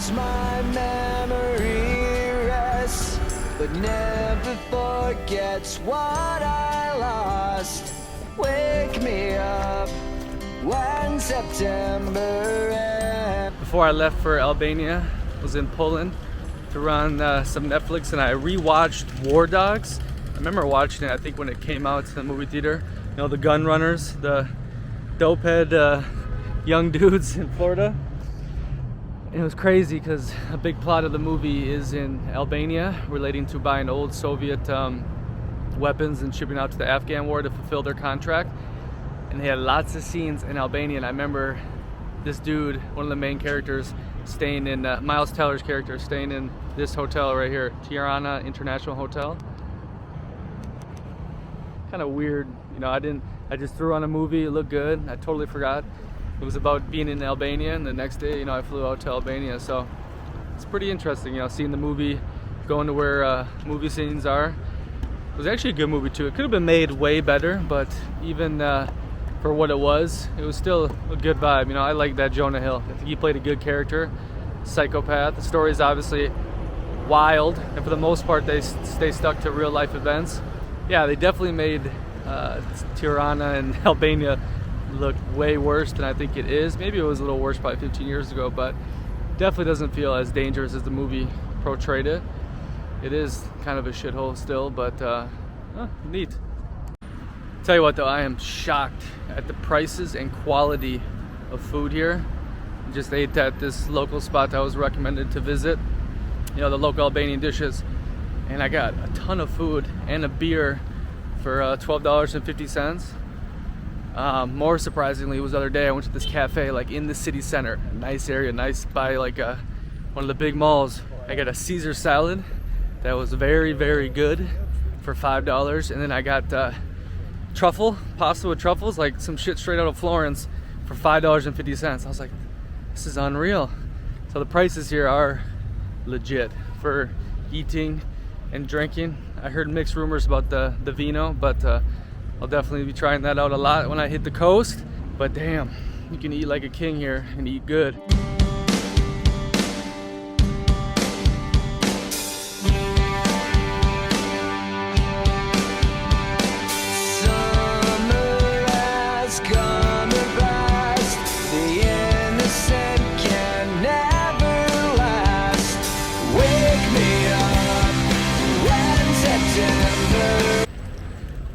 as my memory rests, but never forgets what I lost. Wake me up when September ends. Before I left for Albania, I was in Poland to run some Netflix, and I rewatched War Dogs. I remember watching it, I think when it came out to the movie theater. You know, the gun runners, the dopehead young dudes in Florida. And it was crazy because a big plot of the movie is in Albania, relating to buying old Soviet weapons and shipping out to the Afghan war to fulfill their contract. And they had lots of scenes in Albania, and I remember this dude, one of the main characters, staying in Miles Teller's character, staying in this hotel right here, Tirana International Hotel. Kind of weird, you know. I just threw on a movie, it looked good, I totally forgot it was about being in Albania, and the next day, you know, I flew out to Albania. So it's pretty interesting, you know, seeing the movie, going to where movie scenes are. It was actually a good movie too. It could have been made way better, but even for what it was still a good vibe. You know, I like that Jonah Hill. I think he played a good character, psychopath. The story is obviously wild, and for the most part they stay stuck to real life events. Yeah, they definitely made Tirana and Albania look way worse than I think it is. Maybe it was a little worse probably 15 years ago, but definitely doesn't feel as dangerous as the movie portrayed it. It is kind of a shithole still, but neat. Tell you what though, I am shocked at the prices and quality of food here. Just ate at this local spot I was recommended to visit, you know, the local Albanian dishes, and I got a ton of food and a beer for $12.50. More surprisingly was the other day I went to this cafe like in the city center, a nice area, nice by like one of the big malls. I got a Caesar salad that was very, very good for $5, and then I got truffle pasta with truffles, like some shit straight out of Florence, for $5.50. I was like, this is unreal. So the prices here are legit for eating and drinking. I heard mixed rumors about the vino, but I'll definitely be trying that out a lot when I hit the coast. But damn, you can eat like a king here and eat good.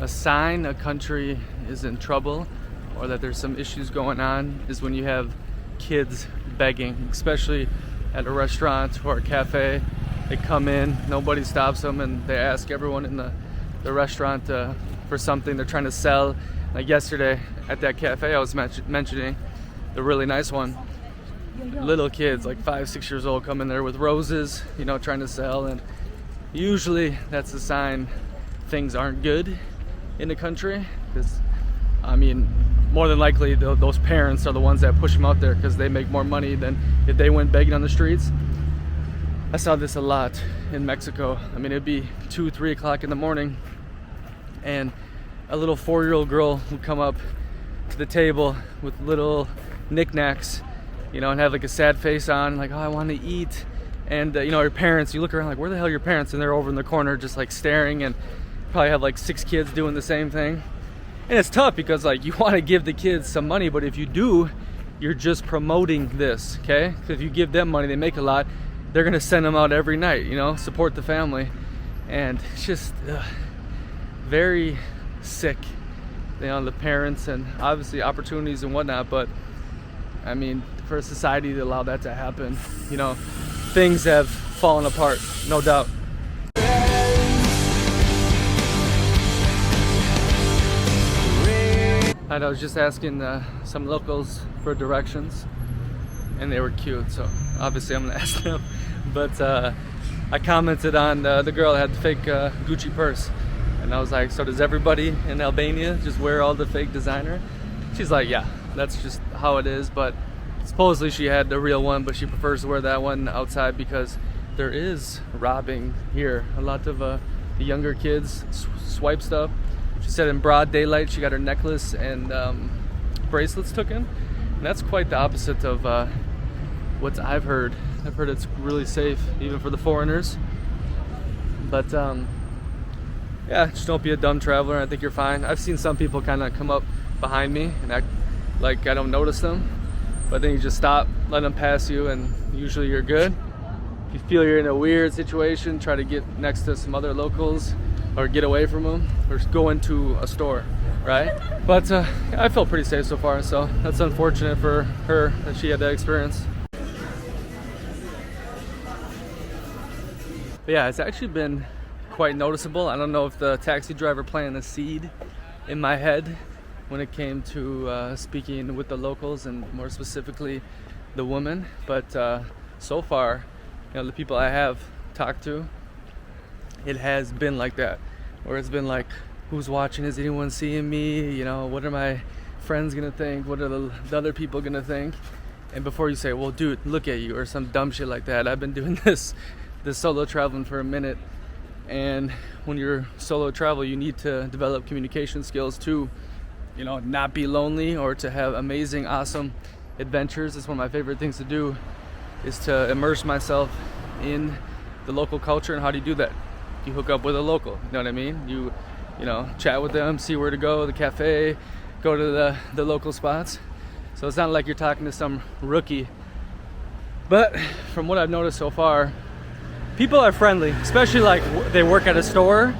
A sign a country is in trouble or that there's some issues going on is when you have kids begging, especially at a restaurant or a cafe. They come in, nobody stops them, and they ask everyone in the restaurant for something they're trying to sell. Like yesterday at that cafe I was mentioning, the really nice one, little kids like 5-6 years old come in there with roses, you know, trying to sell, and usually that's a sign things aren't good in the country, because I mean, more than likely those parents are the ones that push them out there because they make more money than if they went begging on the streets. I saw this a lot in Mexico. I mean, it'd be 2-3 o'clock in the morning, and a little 4-year-old girl would come up to the table with little knickknacks, you know, and have like a sad face on, like, oh, I want to eat. And you know, her parents, you look around like, where the hell are your parents? And they're over in the corner just like staring, and probably have like 6 kids doing the same thing. And it's tough because like you want to give the kids some money, but if you do, you're just promoting this, okay? Because if you give them money, they make a lot, they're gonna send them out every night, you know, support the family. And it's just very sick, you know, the parents, and obviously opportunities and whatnot. But I mean, for a society to allow that to happen, you know, things have fallen apart, no doubt. I was just asking some locals for directions, and they were cute, so obviously I'm gonna ask them. But I commented on the girl that had the fake Gucci purse, and I was like, so does everybody in Albania just wear all the fake designer? She's like, yeah, that's just how it is. But supposedly she had the real one, but she prefers to wear that one outside because there is robbing here. A lot of the younger kids swipe stuff. She said in broad daylight she got her necklace and bracelets taken, and that's quite the opposite of what I've heard it's really safe even for the foreigners. But yeah, just don't be a dumb traveler. I think you're fine. I've seen some people kind of come up behind me and act like I don't notice them, but then you just stop, let them pass you, and usually you're good. If you feel you're in a weird situation, try to get next to some other locals or get away from them, or just go into a store, right? But I felt pretty safe so far, so that's unfortunate for her that she had that experience. But yeah, it's actually been quite noticeable. I don't know if the taxi driver planted a seed in my head when it came to speaking with the locals, and more specifically the women, but so far, you know, the people I have talked to, it has been like that, where it's been like, who's watching? Is anyone seeing me? You know, what are my friends gonna think? What are the other people gonna think? And before you say, well, dude, look at you, or some dumb shit like that, I've been doing this solo traveling for a minute, and when you're solo travel, you need to develop communication skills to, you know, not be lonely, or to have amazing, awesome adventures. It's one of my favorite things to do, is to immerse myself in the local culture. And how do you do that? You hook up with a local, you know what I mean? You know, chat with them, see where to go, the cafe, go to the local spots. So it's not like you're talking to some rookie. But from what I've noticed so far, people are friendly, especially like they work at a store,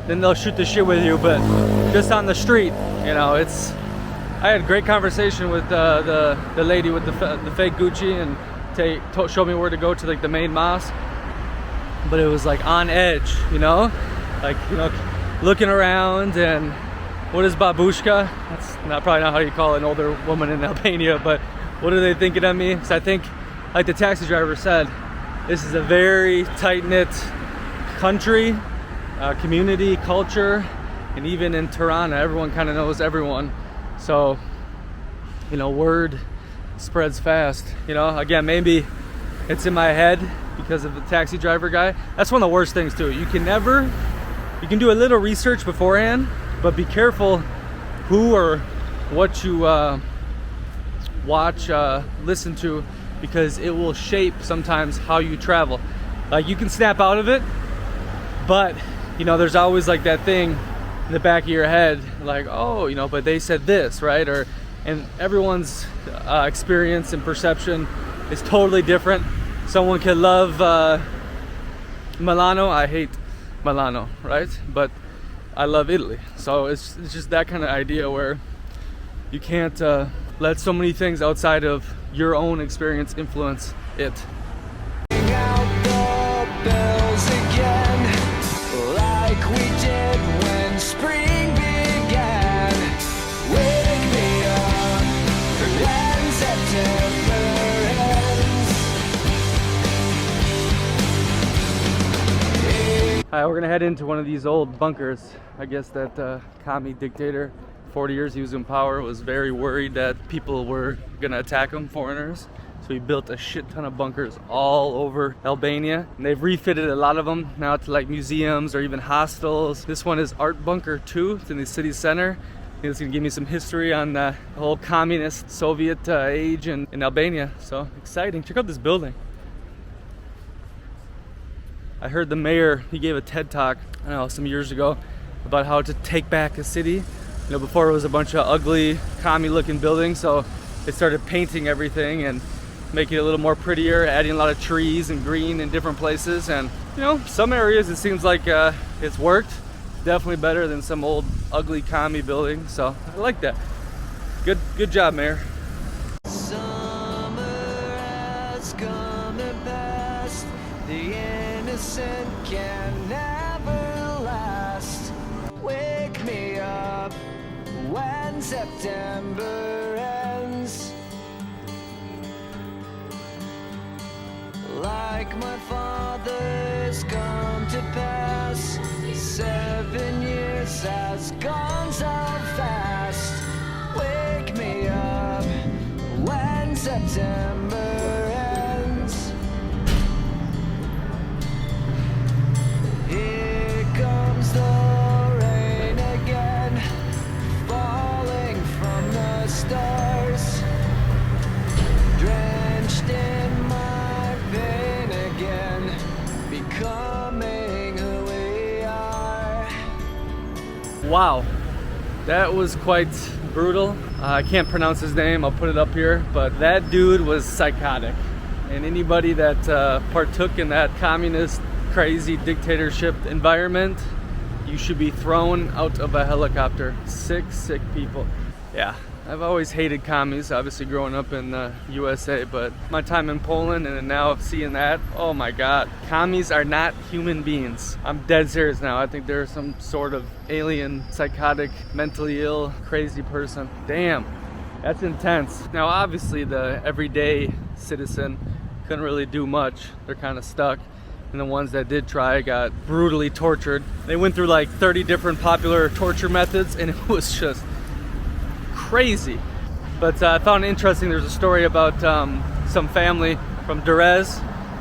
then they'll shoot the shit with you. But just on the street, you know, I had a great conversation with the lady with the fake Gucci, and showed me where to go to, like the main mosque. But it was like on edge, you know, like, you know, looking around. And what is babushka? That's probably not how you call an older woman in Albania, but what are they thinking of me? Because I think, like the taxi driver said, this is a very tight-knit country, community, culture, and even in Tirana, everyone kind of knows everyone. So, you know, word spreads fast. You know, again, maybe it's in my head because of the taxi driver guy. That's one of the worst things too. You can do a little research beforehand, but be careful who or what you watch, listen to, because it will shape sometimes how you travel. Like, you can snap out of it, but you know, there's always like that thing in the back of your head, like, oh, you know, but they said this, right? And everyone's experience and perception is totally different. Someone could love Milano. I hate Milano, right? But I love Italy. So it's just that kind of idea where you can't let so many things outside of your own experience influence it. Out the bells again, like we did when spring began. Wake me up when September ends. Alright, we're gonna head into one of these old bunkers. I guess that commie dictator, 40 years he was in power, was very worried that people were gonna attack him, foreigners. So he built a shit ton of bunkers all over Albania, and they've refitted a lot of them now to like museums or even hostels. This one is Art Bunker 2. It's in the city center. It's gonna give me some history on the whole communist Soviet age in Albania. So exciting. Check out this building. I heard the mayor, he gave a TED talk, I don't know, some years ago, about how to take back a city. You know, before it was a bunch of ugly, commie looking buildings, so they started painting everything and making it a little more prettier, adding a lot of trees and green in different places. And you know, some areas it seems like it's worked. Definitely better than some old ugly commie building. So I like that. Good job, Mayor. Summer has come and passed. The innocent can never last. Wake me up when September ends. Like my father's come to pass. 7 years has gone so fast. Wake me up when September ends. Here comes the rain again, falling from the stars, drenched in my Wow, that was quite brutal. I can't pronounce his name, I'll put it up here, but that dude was psychotic. And anybody that partook in that communist, crazy dictatorship environment, you should be thrown out of a helicopter. Sick people. Yeah, I've always hated commies, obviously growing up in the USA, but my time in Poland and then now seeing that, oh my God. Commies are not human beings. I'm dead serious now. I think they're some sort of alien, psychotic, mentally ill, crazy person. Damn, that's intense. Now obviously the everyday citizen couldn't really do much. They're kind of stuck. And the ones that did try got brutally tortured. They went through like 30 different popular torture methods and it was just crazy. But I found it interesting, there's a story about some family from Durrës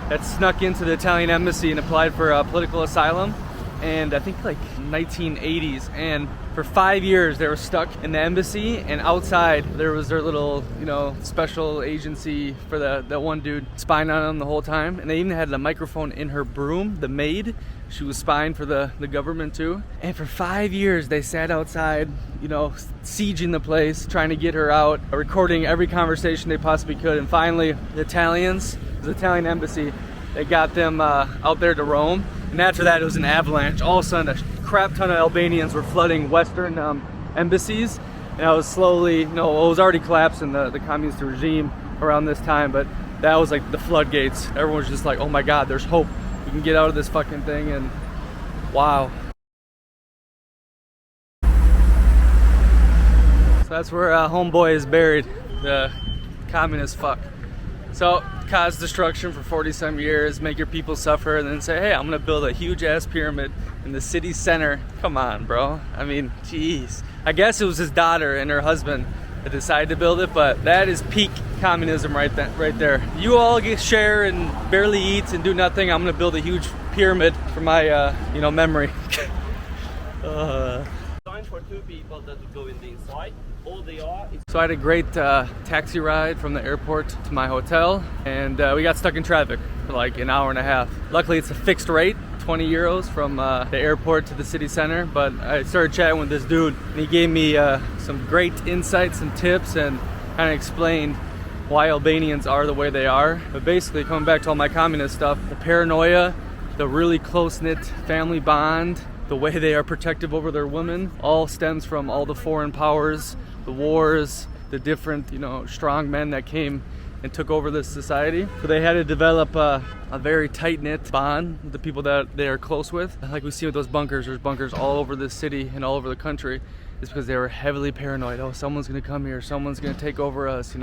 that snuck into the Italian embassy and applied for political asylum. And I think like 1980s, and for 5 years they were stuck in the embassy, and outside there was their little, you know, special agency for that one dude spying on them the whole time. And they even had a microphone in her broom, the maid. She was spying for the government too. And for 5 years they sat outside, you know, sieging the place, trying to get her out, recording every conversation they possibly could. And finally the Italians, the Italian embassy, they got them out there to Rome. And after that, it was an avalanche. All of a sudden, a crap ton of Albanians were flooding Western embassies. And I was slowly, it was already collapsing, the communist regime around this time, but that was like the floodgates. Everyone was just like, oh my God, there's hope. We can get out of this fucking thing, and wow. So that's where homeboy is buried, the communist fuck. So, cause destruction for 40-some years, make your people suffer, and then say, hey, I'm gonna build a huge ass pyramid in the city center. Come on, bro. I mean, jeez. I guess it was his daughter and her husband that decided to build it, but that is peak communism right there. You all get share and barely eat and do nothing. I'm gonna build a huge pyramid for my, memory. For two people that would go in the inside. All they are is So I had a great taxi ride from the airport to my hotel, and we got stuck in traffic for like an hour and a half. Luckily it's a fixed rate, 20 euros from the airport to the city center, but I started chatting with this dude and he gave me some great insights and tips and kind of explained why Albanians are the way they are. But basically, coming back to all my communist stuff, the paranoia, the really close-knit family bond, the way they are protective over their women, all stems from all the foreign powers, the wars, the different, strong men that came and took over this society. So they had to develop a very tight-knit bond with the people that they are close with. Like we see with those bunkers, there's bunkers all over this city and all over the country. It's because they were heavily paranoid. Oh, someone's gonna come here, someone's gonna take over us,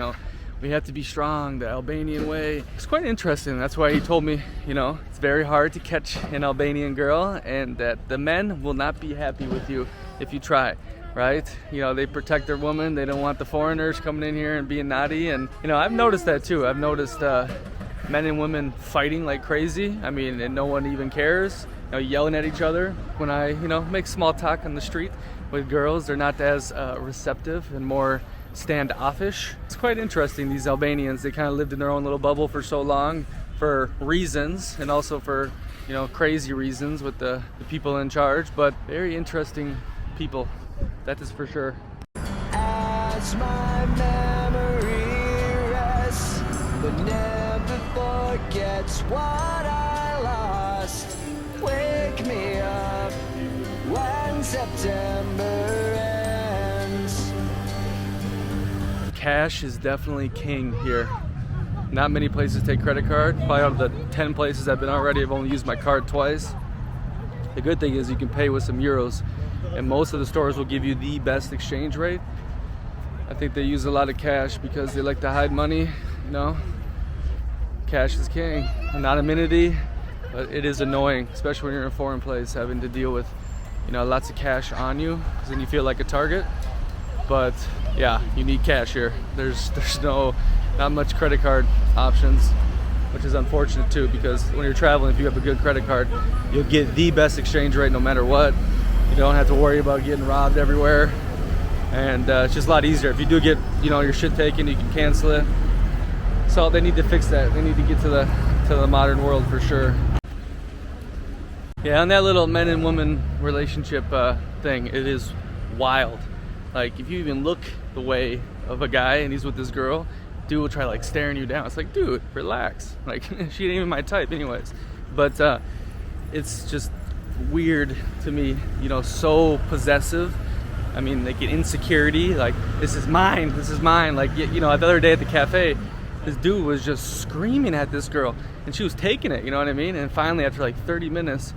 We have to be strong, the Albanian way. It's quite interesting. That's why he told me, it's very hard to catch an Albanian girl and that the men will not be happy with you if you try, right? They protect their women. They don't want the foreigners coming in here and being naughty. And, I've noticed that too. I've noticed men and women fighting like crazy. I mean, and no one even cares, yelling at each other. When I, make small talk on the street with girls, they're not as receptive and more standoffish. It's quite interesting, these Albanians. They kind of lived in their own little bubble for so long for reasons, and also for crazy reasons with the people in charge, but very interesting people, that is for sure. As my memory rests, but never forgets what I lost. Wake me up when September ends. Cash is definitely king here. Not many places take credit card. Probably out of the 10 places I've been already, I've only used my card twice. The good thing is you can pay with some euros, and most of the stores will give you the best exchange rate. I think they use a lot of cash because they like to hide money, Cash is king. Not amenity, but it is annoying, especially when you're in a foreign place, having to deal with, lots of cash on you, because then you feel like a target. But yeah, you need cash here. There's not much credit card options, which is unfortunate too, because when you're traveling, if you have a good credit card, you'll get the best exchange rate no matter what. You don't have to worry about getting robbed everywhere, and it's just a lot easier. If you do get your shit taken, you can cancel it. So they need to fix that. They need to get to the modern world for sure. Yeah, on that little men and women relationship thing. It is wild. Like, if you even look the way of a guy and he's with this girl, dude will try like staring you down. It's like, dude, relax. Like, she ain't even my type anyways. But it's just weird to me, you know, so possessive. I mean, like an insecurity, like, this is mine, this is mine. Like, you know, the other day at the cafe, this dude was just screaming at this girl and she was taking it, you know what I mean? And finally, after like 30 minutes,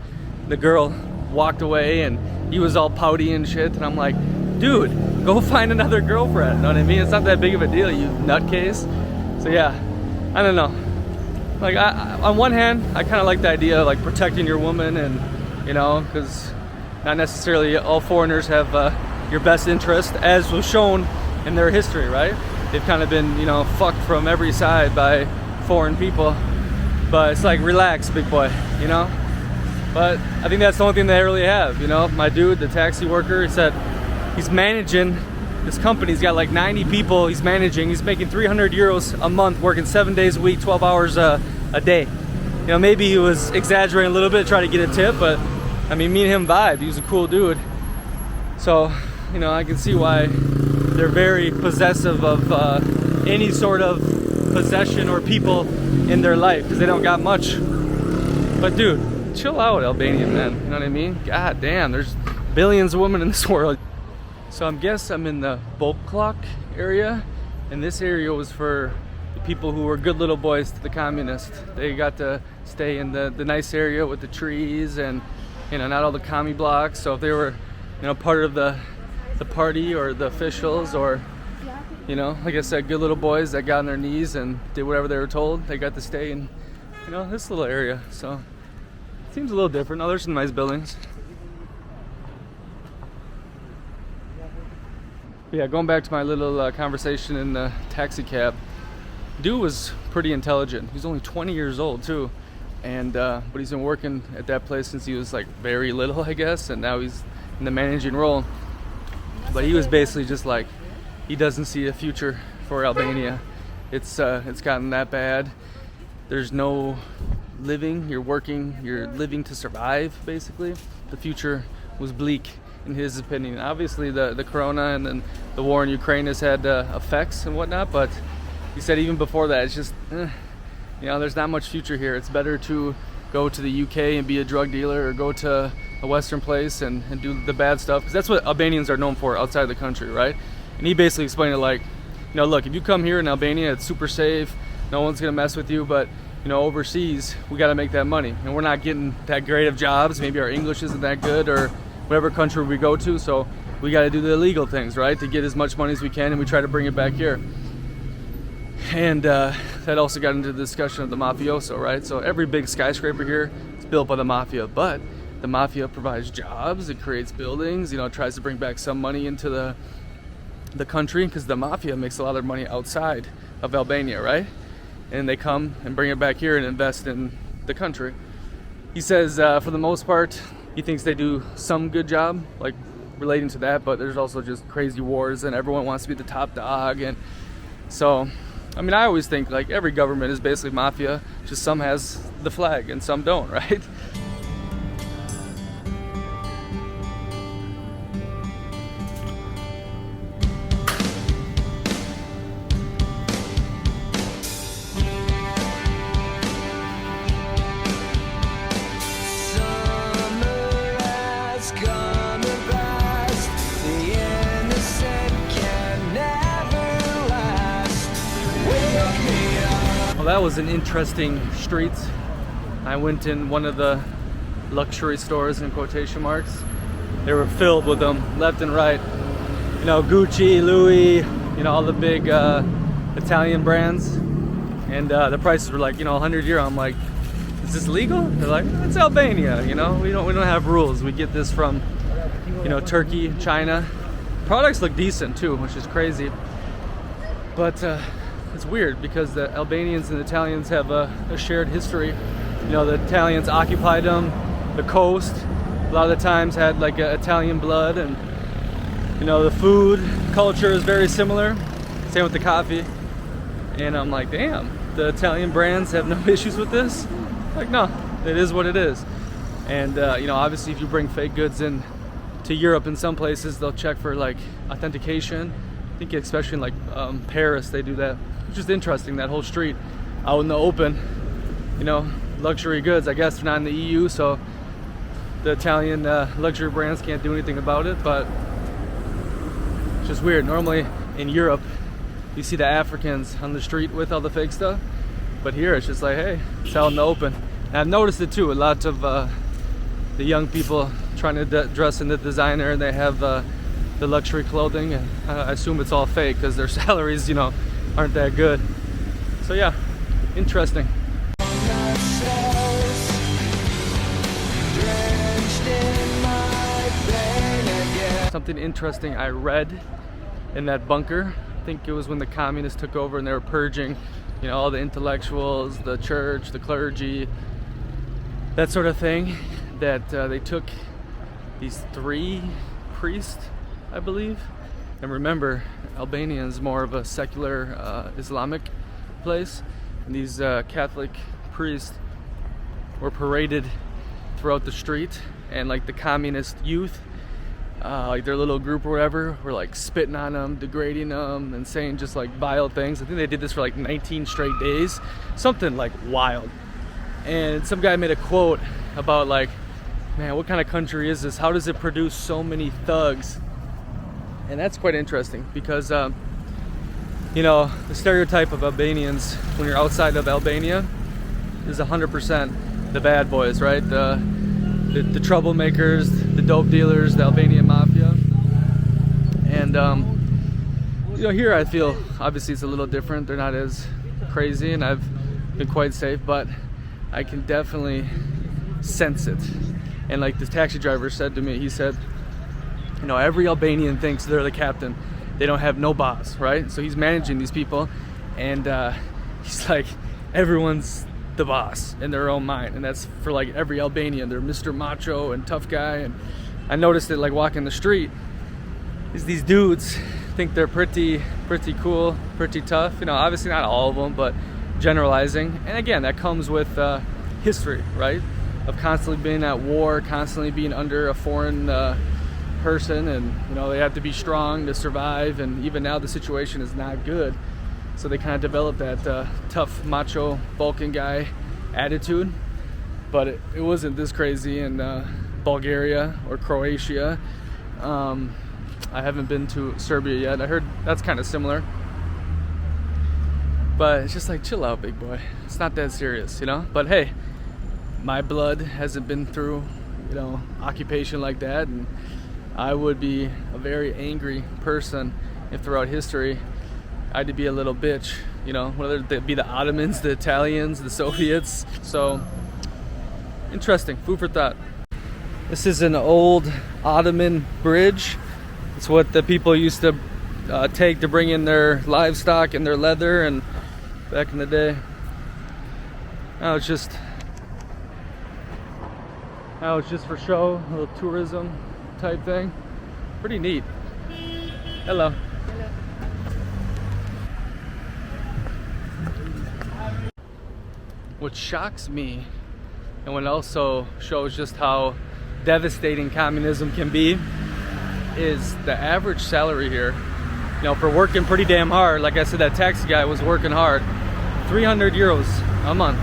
the girl walked away and he was all pouty and shit. And I'm like, dude, go find another girlfriend, you know what I mean? It's not that big of a deal, you nutcase. So yeah, I don't know. Like, on one hand, I kind of like the idea of like protecting your woman, and, you know, because not necessarily all foreigners have your best interest, as was shown in their history, right? They've kind of been, you know, fucked from every side by foreign people. But it's like, relax, big boy, you know? But I think that's the only thing they really have, you know? My dude, the taxi worker, he said he's managing this company. He's got like 90 people he's managing. He's making 300 euros a month, working 7 days a week, 12 hours a day. You know, maybe he was exaggerating a little bit, trying to get a tip, but I mean, me and him vibed. He was a cool dude. So, you know, I can see why they're very possessive of any sort of possession or people in their life, because they don't got much. But dude, chill out, Albanian man. You know what I mean? God damn, there's billions of women in this world. So I guess I'm in the Balkan area, and this area was for the people who were good little boys to the communists. They got to stay in the nice area with the trees and, you know, not all the commie blocks. So if they were, you know, part of the party or the officials, or, you know, like I said, good little boys that got on their knees and did whatever they were told, they got to stay in, you know, this little area. So it seems a little different. Oh, there's some nice buildings. Yeah, going back to my little conversation in the taxi cab, dude was pretty intelligent. He's only 20 years old too, and but he's been working at that place since he was like very little, I guess, and now he's in the managing role. But he was basically just like, he doesn't see a future for Albania. It's gotten that bad. There's no living. You're working. You're living to survive, basically. The future was bleak, in his opinion. Obviously, the corona and then the war in Ukraine has had effects and whatnot, but he said even before that, it's just, you know, there's not much future here. It's better to go to the UK and be a drug dealer, or go to a Western place and do the bad stuff, because that's what Albanians are known for outside the country, right? And he basically explained it like, you know, look, if you come here in Albania, it's super safe, no one's gonna mess with you, but, you know, overseas, we gotta make that money, and we're not getting that great of jobs. Maybe our English isn't that good, or whatever country we go to, so we got to do the illegal things, right, to get as much money as we can, and we try to bring it back here. And that also got into the discussion of the mafioso, right? So every big skyscraper here is built by the mafia, but the mafia provides jobs, it creates buildings, you know, it tries to bring back some money into the country, because the mafia makes a lot of money outside of Albania, right? And they come and bring it back here and invest in the country. He says for the most part, he thinks they do some good job, like relating to that, but there's also just crazy wars and everyone wants to be the top dog. And so, I mean, I always think like every government is basically mafia, just some has the flag and some don't, right? That was an interesting street. I went in one of the luxury stores in quotation marks. They were filled with them left and right. You know, Gucci, Louis, you know, all the big Italian brands. And the prices were like, you know, 100 euro. I'm like, is this legal? They're like, it's Albania, you know, we don't have rules. We get this from, you know, Turkey, China. Products look decent too, which is crazy. But it's weird because the Albanians and the Italians have a shared history. You know, the Italians occupied them, the coast. A lot of the times had like Italian blood, and you know, the food culture is very similar. Same with the coffee. And I'm like, damn, the Italian brands have no issues with this? Like, no, it is what it is. And you know, obviously if you bring fake goods in to Europe, in some places they'll check for like authentication. I think especially in like Paris they do that, which is interesting. That whole street out in the open, you know, luxury goods. I guess they're not in the EU, so the Italian luxury brands can't do anything about it, but it's just weird. Normally in Europe you see the Africans on the street with all the fake stuff, but here it's just like, hey, it's out in the open. And I've noticed it too. A lot of the young people trying to dress in the designer, and they have the luxury clothing, and I assume it's all fake because their salaries, you know, aren't that good. So yeah, interesting. Something interesting I read in that bunker, I think it was when the communists took over and they were purging, you know, all the intellectuals, the church, the clergy, that sort of thing, that they took these 3 priests, I believe. And remember, Albania is more of a secular Islamic place, and these Catholic priests were paraded throughout the street, and like the communist youth, like their little group or whatever, were like spitting on them, degrading them, and saying just like vile things. I think they did this for like 19 straight days, something like wild. And some guy made a quote about like, man, what kind of country is this? How does it produce so many thugs? And that's quite interesting because, you know, the stereotype of Albanians when you're outside of Albania is 100% the bad boys, right? The troublemakers, the dope dealers, the Albanian mafia. And, you know, here I feel obviously it's a little different. They're not as crazy, and I've been quite safe, but I can definitely sense it. And like the taxi driver said to me, he said, you know, every Albanian thinks they're the captain. They don't have no boss, right? So he's managing these people, and he's like, everyone's the boss in their own mind, and that's for like every Albanian. They're Mr. Macho and tough guy. And I noticed it like walking the street, is these dudes think they're pretty cool, pretty tough. You know, obviously not all of them, but generalizing. And again, that comes with history, right? Of constantly being at war, constantly being under a foreign person, and you know, they have to be strong to survive. And even now the situation is not good, so they kind of develop that tough macho Balkan guy attitude. But it wasn't this crazy in Bulgaria or Croatia. I haven't been to Serbia yet. I heard that's kind of similar, but it's just like, chill out, big boy. It's not that serious, you know. But hey, my blood hasn't been through, you know, occupation like that, and I would be a very angry person if throughout history I had to be a little bitch, you know, whether it be the Ottomans, the Italians, the Soviets. So interesting, food for thought. This is an old Ottoman bridge. It's what the people used to take to bring in their livestock and their leather, and back in the day. Now it's just for show, a little tourism type thing. Pretty neat. Hello. What shocks me, and what also shows just how devastating communism can be, is the average salary here. You know, for working pretty damn hard, like I said, that taxi guy was working hard, 300 euros a month.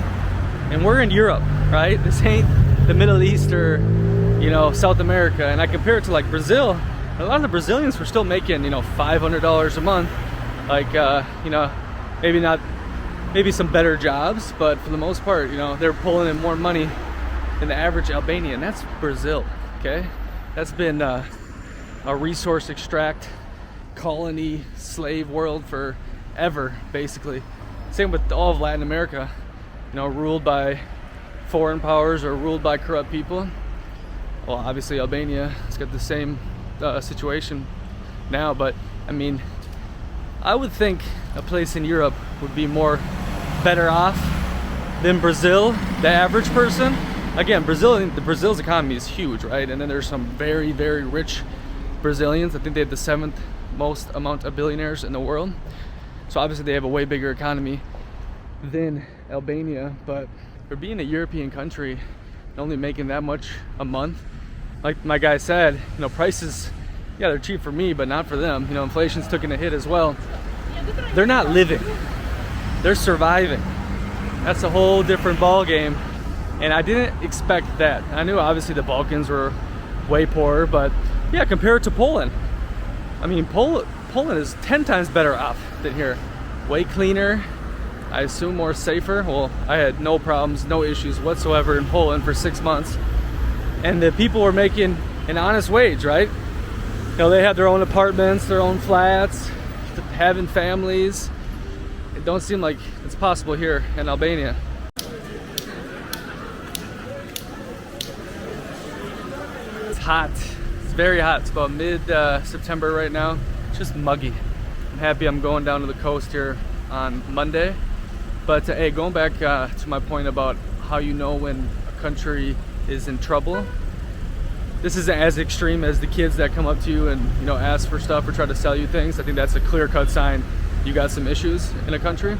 And we're in Europe, right? This ain't the Middle East or, you know, South America. And I compare it to like Brazil. A lot of the Brazilians were still making, you know, $500 a month. Like, you know, maybe some better jobs, but for the most part, you know, they're pulling in more money than the average Albanian. That's Brazil, okay? That's been a resource extract colony slave world forever, basically. Same with all of Latin America, you know, ruled by foreign powers or ruled by corrupt people. Well, obviously Albania has got the same situation now, but I mean, I would think a place in Europe would be better off than Brazil, the average person. Again, Brazil's economy is huge, right? And then there's some very, very rich Brazilians. I think they have the 7th most amount of billionaires in the world. So obviously they have a way bigger economy than Albania. But for being a European country and only making that much a month, like my guy said, you know, prices, yeah, they're cheap for me, but not for them. You know, inflation's taking a hit as well. They're not living, they're surviving. That's a whole different ball game, and I didn't expect that. I knew obviously the Balkans were way poorer, but yeah, compared to Poland, I mean, Poland is 10 times better off than here. Way cleaner, I assume more safer. Well, I had no problems, no issues whatsoever in Poland for 6 months. And the people were making an honest wage, right? You know, they had their own apartments, their own flats, having families. It don't seem like it's possible here in Albania. It's hot. It's very hot. It's about mid-September right now. It's just muggy. I'm happy I'm going down to the coast here on Monday. But hey, going back to my point about how you know when a country is in trouble, this isn't as extreme as the kids that come up to you and, you know, ask for stuff or try to sell you things. I think that's a clear-cut sign you got some issues in a country.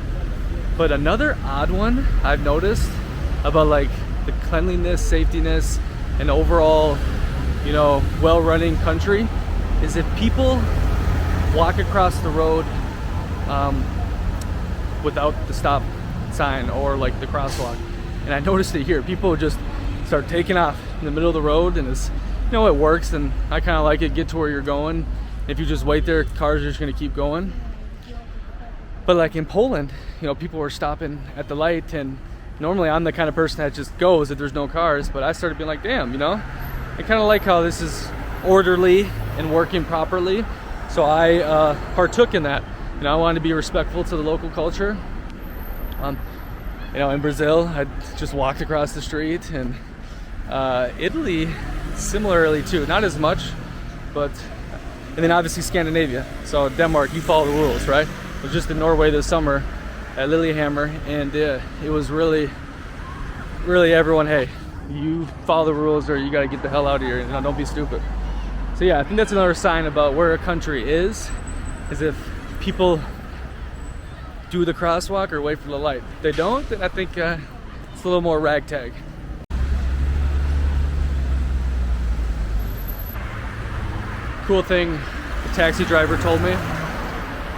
But another odd one I've noticed about like the cleanliness, safetyness, and overall, you know, well-running country is if people walk across the road without the stop sign or like the crosswalk. And I noticed it here. People just start taking off in the middle of the road, and it's, you know, it works, and I kind of like it. Get to where you're going. If you just wait there, cars are just going to keep going. But like in Poland, you know, people were stopping at the light, and normally I'm the kind of person that just goes if there's no cars, but I started being like, damn, you know, I kind of like how this is orderly and working properly. So I partook in that. You know, I wanted to be respectful to the local culture. You know, in Brazil, I just walked across the street, and Italy, similarly too, not as much, but, and then obviously Scandinavia. So Denmark, you follow the rules, right? I was just in Norway this summer at Lillehammer, and it was really everyone, hey, you follow the rules or you got to get the hell out of here, you know, don't be stupid. So yeah, I think that's another sign about where a country is if people do the crosswalk or wait for the light. If they don't, then I think it's a little more ragtag. Cool thing the taxi driver told me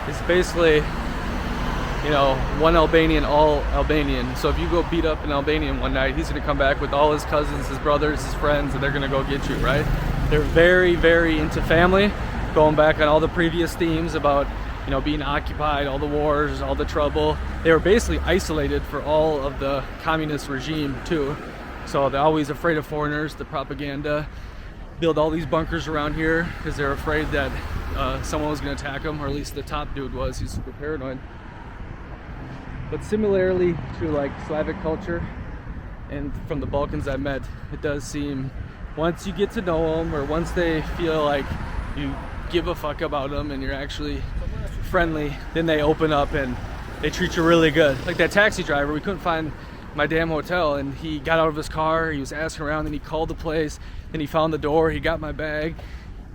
is basically, you know, one Albanian, all Albanian. So if you go beat up an Albanian one night, he's gonna come back with all his cousins, his brothers, his friends, and they're gonna go get you, right? They're very, very into family, going back on all the previous themes about, you know, being occupied, all the wars, all the trouble. They were basically isolated for all of the communist regime too. So they're always afraid of foreigners, the propaganda. Build all these bunkers around here because they're afraid that someone was going to attack them, or at least the top dude was. He's super paranoid. But similarly to like Slavic culture and from the Balkans I met, it does seem once you get to know them, or once they feel like you give a fuck about them and you're actually friendly, then they open up and they treat you really good. Like that taxi driver, we couldn't find my damn hotel, and he got out of his car, he was asking around, then he called the place, then he found the door, he got my bag.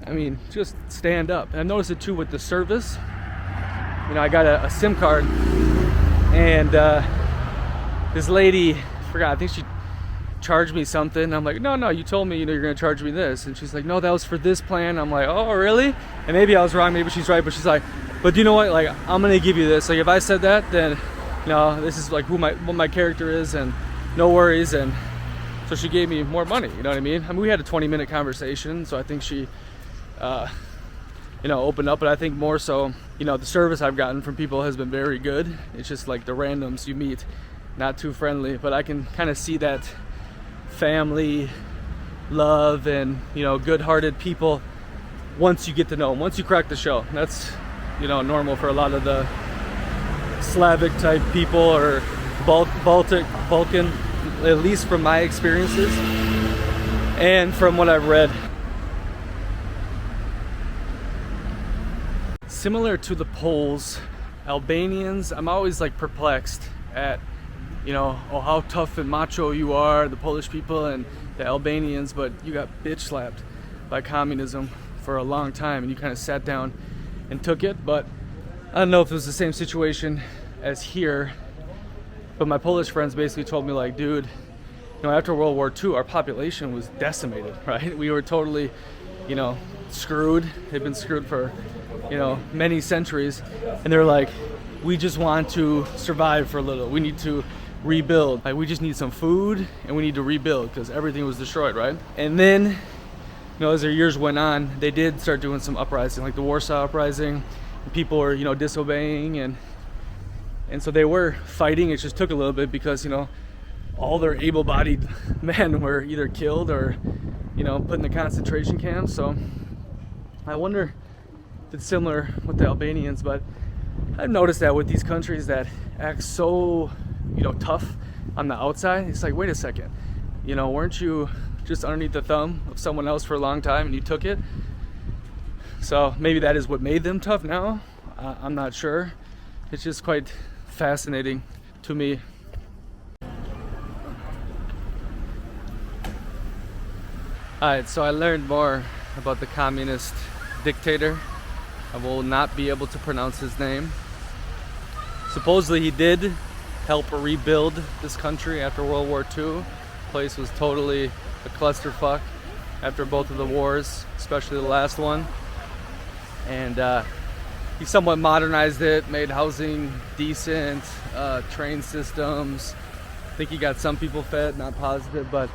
I mean, just stand up. And I noticed it too with the service. You know, I got a SIM card, and this lady, I think she charged me something. I'm like, no, you told me, you know, you're gonna charge me this. And she's like, no, that was for this plan. I'm like, oh, really? And maybe I was wrong, maybe she's right, but she's like, but you know what, like, I'm gonna give you this. Like, if I said that, then, you know, this is like what my character is, and no worries. And so she gave me more money, you know what I mean? I mean, we had a 20-minute conversation, so I think she, you know, opened up. But I think more so, you know, the service I've gotten from people has been very good. It's just like the randoms you meet, not too friendly. But I can kind of see that family love and, you know, good-hearted people once you get to know them, once you crack the shell. That's, you know, normal for a lot of the Slavic type people, or Balkan, at least from my experiences and from what I've read. Similar to the Poles, Albanians, I'm always like perplexed at, you know, oh, how tough and macho you are, the Polish people and the Albanians, but you got bitch slapped by communism for a long time, and you kind of sat down and took it. But I don't know if it was the same situation as here, but my Polish friends basically told me, like, dude, you know, after World War II, our population was decimated, right? We were totally, you know, screwed. They've been screwed for, you know, many centuries. And they're like, we just want to survive for a little. We need to rebuild. Like, we just need some food and we need to rebuild because everything was destroyed, right? And then, you know, as their years went on, they did start doing some uprising, like the Warsaw Uprising. People were, you know, disobeying, and so they were fighting. It just took a little bit because, you know, all their able-bodied men were either killed or, you know, put in the concentration camps. So I wonder if it's similar with the Albanians, but I've noticed that with these countries that act so, you know, tough on the outside, it's like, wait a second, you know, weren't you just underneath the thumb of someone else for a long time and you took it? So maybe that is what made them tough now. I'm not sure. It's just quite fascinating to me. Alright, so I learned more about the communist dictator. I will not be able to pronounce his name. Supposedly he did help rebuild this country after World War II. The place was totally a clusterfuck after both of the wars, especially the last one. And he somewhat modernized it, made housing decent, train systems. I think he got some people fed, not positive, but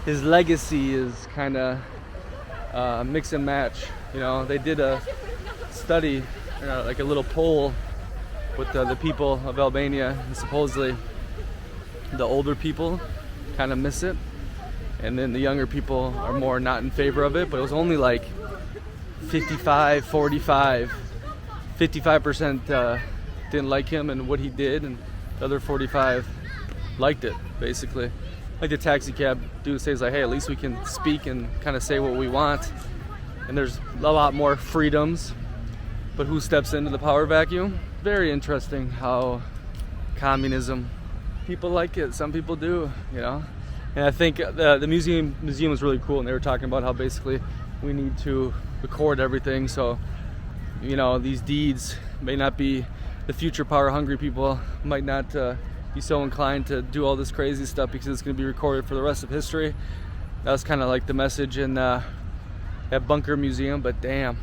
his legacy is kind of mix and match. You know, they did a study, like a little poll with the people of Albania, and supposedly the older people kind of miss it, and then the younger people are more not in favor of it. But it was only like 55, 45, 55% didn't like him and what he did, and the other 45 liked it, basically. Like the taxi cab dude says, like, hey, at least we can speak and kind of say what we want, and there's a lot more freedoms. But who steps into the power vacuum? Very interesting how communism, people like it, some people do, you know. And I think the museum was really cool, and they were talking about how basically we need to record everything, so, you know, these deeds may not be, the future power hungry people might not be so inclined to do all this crazy stuff because it's going to be recorded for the rest of history. That was kind of like the message in that bunker museum. But damn,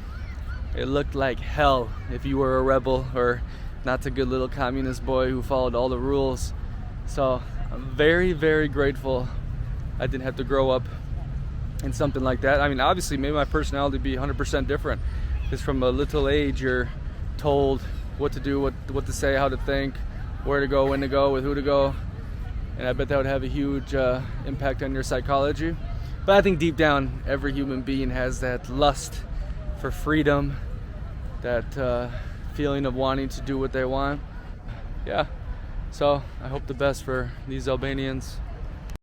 it looked like hell if you were a rebel or not the good little communist boy who followed all the rules. So I'm very, very grateful I didn't have to grow up in something like that. I mean, obviously, maybe my personality would be 100% different, because from a little age you're told what to do, what to say, how to think, where to go, when to go, with who to go, and I bet that would have a huge impact on your psychology. But I think deep down, every human being has that lust for freedom, that feeling of wanting to do what they want. Yeah, so I hope the best for these Albanians.